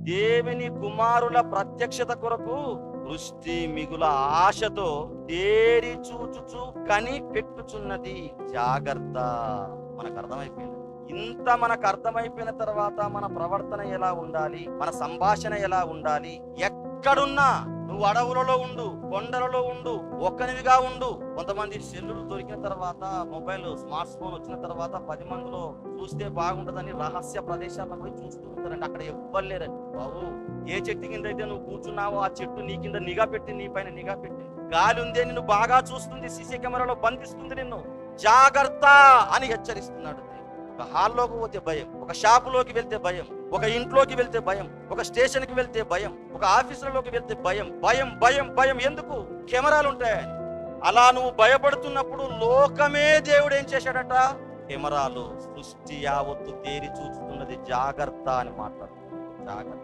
దేవుని కుమారుల ప్రత్యక్షత కొరకు సృష్టి మిగుల ఆశతో తేరి చూచుచు కని పెట్టుచున్నది. జాగ్రత్త. మనకు అర్థమైపోయింది. ఇంత మనకు అర్థమైపోయిన తర్వాత మన ప్రవర్తన ఎలా ఉండాలి, మన సంభాషణ ఎలా ఉండాలి, ఎక్కడున్నా నువ్వు అడవులలో ఉండు, కొండలలో ఉండు, ఒక్కనివిగా ఉండు. కొంతమంది సెల్లులు దొరికిన తర్వాత, మొబైల్ స్మార్ట్ ఫోన్ వచ్చిన తర్వాత 10 మందిలో చూస్తే బాగుంటుందని రహస్య ప్రదేశాల్లో పోయి చూస్తూ ఉంటారండి. అక్కడ ఎవ్వలేరండి. బాబు, ఏ చెట్టు కింద అయితే నువ్వు కూర్చున్నావో ఆ చెట్టు నీ కింద నిఘా పెట్టి, నీ పైన నిఘా పెట్టి, గాలి ఉందే నిన్ను బాగా చూస్తుంది, సీసీ కెమెరాలో బంధిస్తుంది నిన్ను. జాగ్రత్త అని హెచ్చరిస్తున్నాడు. ఒక హాల్లోకి పోతే భయం, ఒక షాపులోకి వెళ్తే భయం, ఒక ఇంట్లోకి వెళ్తే భయం, ఒక స్టేషన్కి వెళ్తే భయం, ఒక ఆఫీసులలోకి వెళ్తే భయం. భయం భయం భయం ఎందుకు? కెమెరాలు ఉంటాయని. అలా నువ్వు భయపడుతున్నప్పుడు లోకమే దేవుడు ఏం చేశాడట? కెమెరాలు, సృష్టి యావత్తు తేరి చూస్తున్నది. జాగ్రత్త అని మాట్లాడుతున్నాడు. జాగ్రత్త.